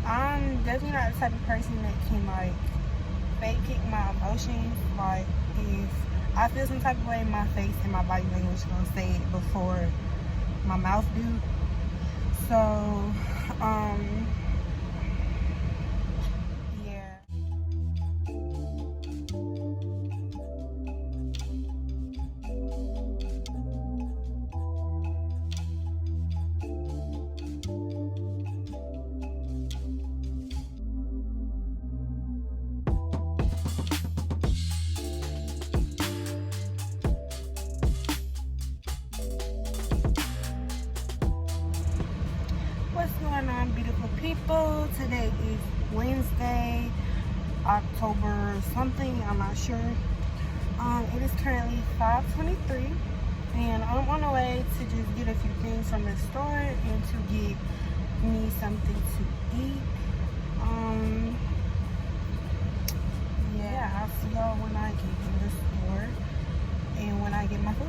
I'm definitely not the type of person that can like fake it my emotions. Like if I feel some type of way, my face and my body language gonna say it before my mouth do. So yeah. What's going on, beautiful people? Today is Wednesday, October something, I'm not sure. It is currently 5:23 and I'm on the way to just get a few things from the store and to get me something to eat. Yeah, I'll see y'all when I get in the store and when I get my food.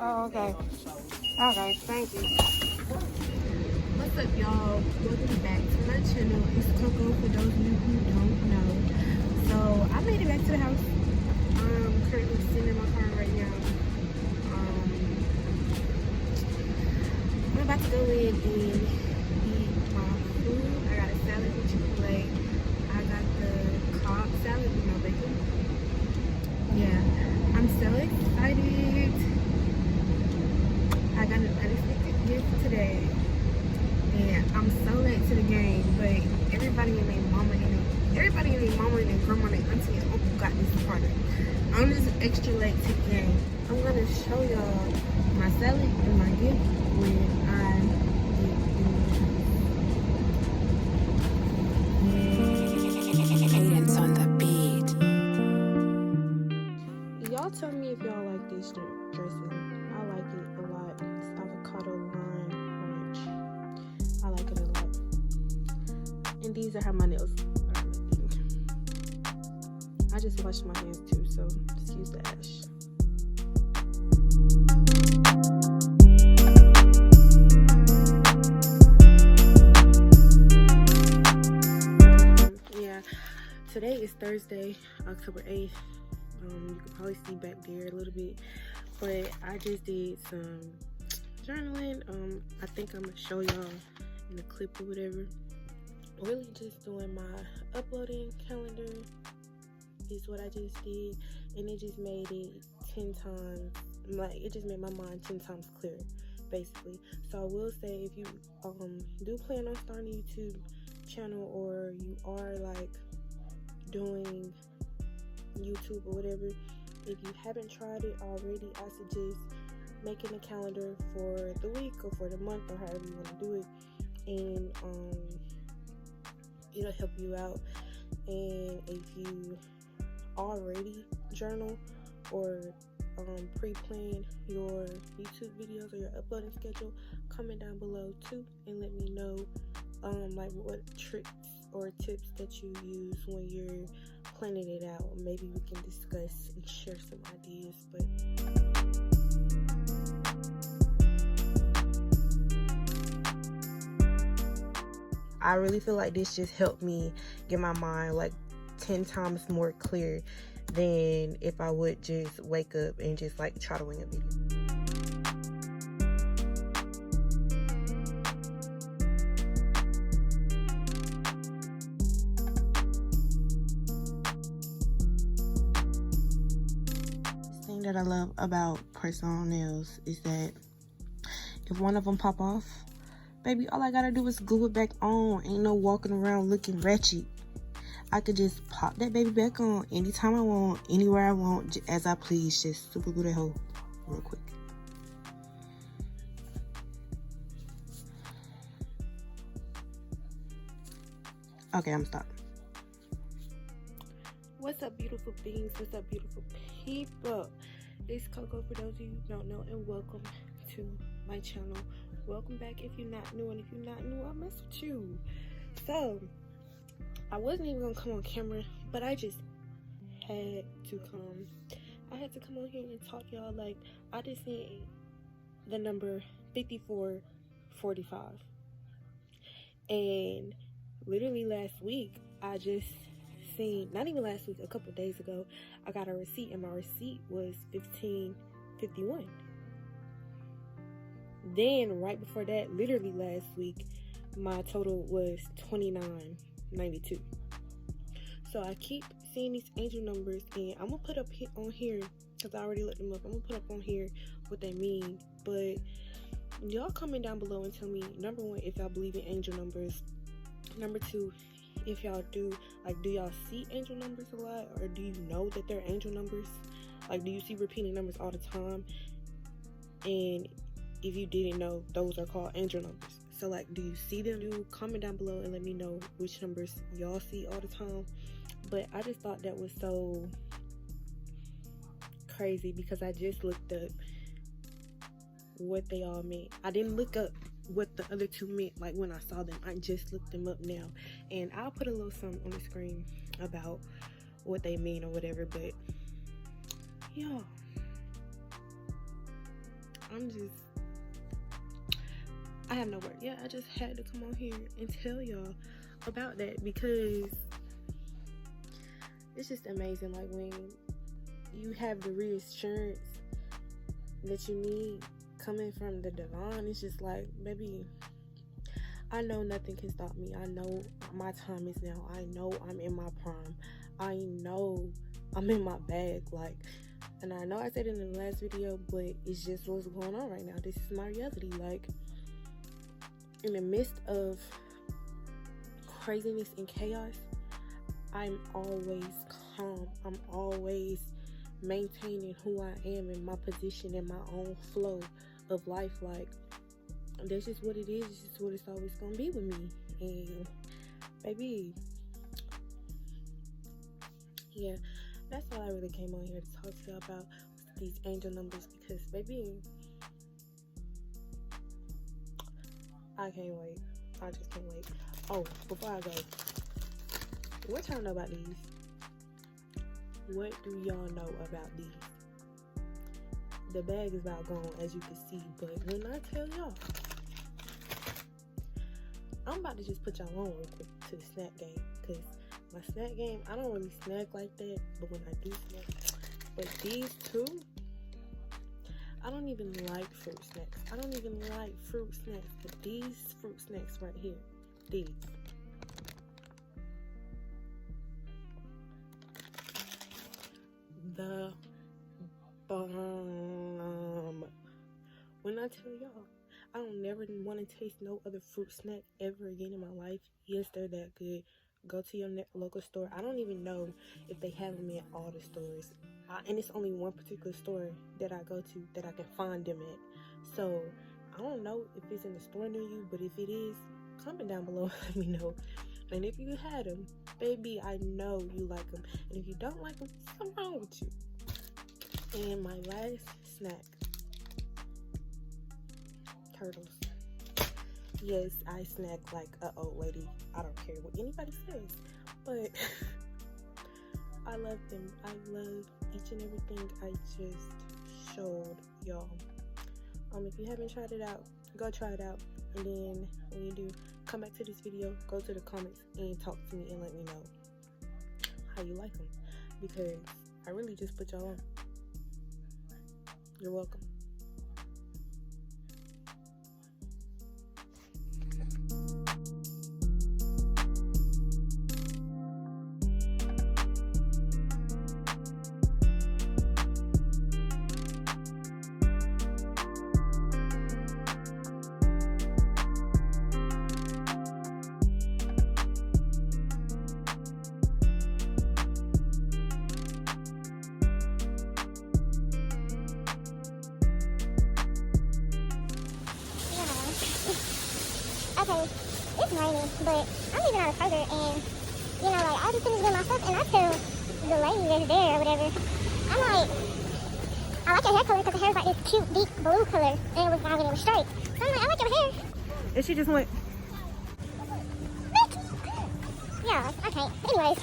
Oh, okay. Okay, thank you. What's up, y'all? Welcome back to my channel. It's Coco, for those of you who don't know. So, I made it back to the house. I'm currently sitting in my car right now. I'm about to go in and eat my food. I got a salad with Chick-fil-A. I got the Cobb salad with no bacon. Yeah, I'm so excited. I got an unexpected gift today, and I'm so late to the game. But everybody and their mama and their grandma and their auntie and uncle got this product. I'm just extra late to the game. I'm gonna show y'all my salad and my gift when I get Hands on the beat. Y'all tell me if y'all like this dressing. I like it a lot. It's avocado lime ranch. I like it a lot. And these are how my nails are looking. I just washed my hands too, so excuse the ash. Yeah, today is Thursday, October 8th. You can probably see back there a little bit, but I just did some journaling. I think I'm gonna show y'all in a clip or whatever. Really just doing my uploading calendar is what I just did, and it just made it 10 times, like it just made my mind 10 times clearer, basically. So I will say, if you do plan on starting a YouTube channel, or you are like doing YouTube or whatever, if you haven't tried it already, I suggest making a calendar for the week or for the month or however you want to do it, and it'll help you out. And if you already journal or pre-plan your YouTube videos or your uploading schedule, comment down below too and let me know like what tricks or tips that you use when you're planning it out. Maybe we can discuss and share some ideas. But I really feel like this just helped me get my mind like 10 times more clear than if I would just wake up and just like try to wing a video. that I love about personal nails is that if one of them pop off, baby, all I gotta do is glue it back on. Ain't no walking around looking ratchet. I could just pop that baby back on anytime I want, anywhere I want, as I please. Just super glue that hole real quick. Okay, I'm stopping. What's up, beautiful beings? What's up, beautiful people? It's Coco, for those of you who don't know, and welcome to my channel. Welcome back if you're not new, and if you're not new, I mess with you. So, I wasn't even gonna come on camera, but I just had to come. I had to come on here and talk to y'all. Like, I just seen the number 5445, and literally last week, I just seen, not even last week, a couple days ago, I got a receipt, and my receipt was 1551. Then right before that, literally last week, my total was 2992. So I keep seeing these angel numbers, and I'm gonna put up on here, because I already looked them up. I'm gonna put up on here what they mean. But y'all comment down below and tell me, number one, if y'all believe in angel numbers. Number two, if y'all do, like, do y'all see angel numbers a lot, or do you know that they're angel numbers? Like, do you see repeating numbers all the time? And if you didn't know, those are called angel numbers. So, like, do you see them? Do comment down below and let me know which numbers y'all see all the time. But I just thought that was so crazy, because I just looked up what they all meant. I didn't look up what the other two meant, like, when I saw them. I just looked them up now, and I'll put a little something on the screen about what they mean or whatever. But y'all, I have no word. Yeah, I just had to come on here and tell y'all about that, because it's just amazing. Like, when you have the reassurance that you need coming from the divine, it's just like, baby, I know nothing can stop me. I know my time is now. I know I'm in my prime. I know I'm in my bag. Like, and I know I said it in the last video, but it's just what's going on right now. This is my reality. Like, in the midst of craziness and chaos, I'm always calm. I'm always maintaining who I am in my position and my own flow of life. Like, that's just what it is. It's just what it's always gonna be with me. And baby, yeah, that's all I really came on here to talk to you about, these angel numbers, because baby, I can't wait. I just can't wait. Oh, before I go, what y'all know about these? What do y'all know about these? The bag is about gone, as you can see, but when I tell y'all, I'm about to just put y'all on real quick to the snack game, because my snack game, I don't really snack like that, but when I do snack, but these two, I don't even like fruit snacks. I don't even like fruit snacks, but these fruit snacks right here, these. The bomb. When I tell y'all, I don't never want to taste no other fruit snack ever again in my life. Yes, they're that good. Go to your local store. I don't even know if they have them in all the stores. And it's only one particular store that I go to that I can find them at. So, I don't know if it's in the store near you, but if it is, comment down below and let me know. And if you had them, baby, I know you like them. And if you don't like them, something wrong with you. And my last snack, turtles. Yes, I snack like an old lady. I don't care what anybody says, but I love them. I love each and everything I just showed y'all. If you haven't tried it out, go try it out. And then when you do, come back to this video, go to the comments and talk to me and let me know how you like them, because I really just put y'all on. You're welcome. okay, it's raining, but I'm leaving out of Kroger, and, you know, like, I just finished doing my stuff, and I tell the lady that's there or whatever, I'm like, I like your hair color because the hair's like this cute, deep blue color, and it was round and it was straight. So I'm like, I like your hair. And she just went, Yeah, I can't. Anyways.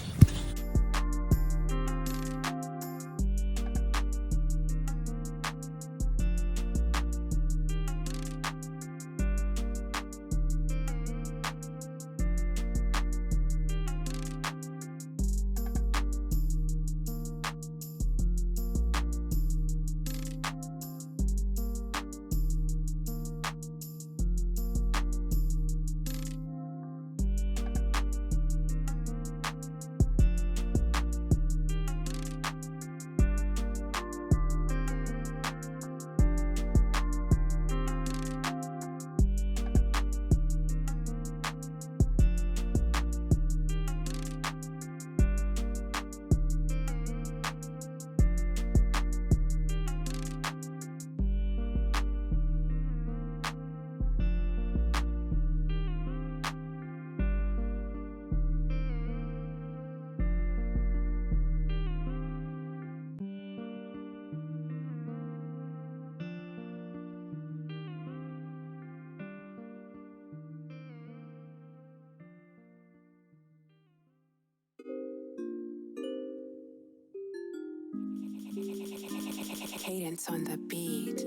Cadence on the beat.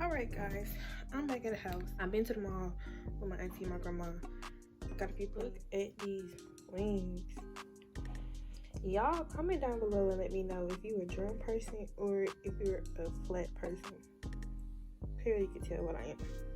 Alright guys, I'm back at the house. I've been to the mall with my auntie and my grandma. Got a few look at these wings. Y'all comment down below and let me know if you're a drum person or if you're a flat person. Clearly you can tell what I am.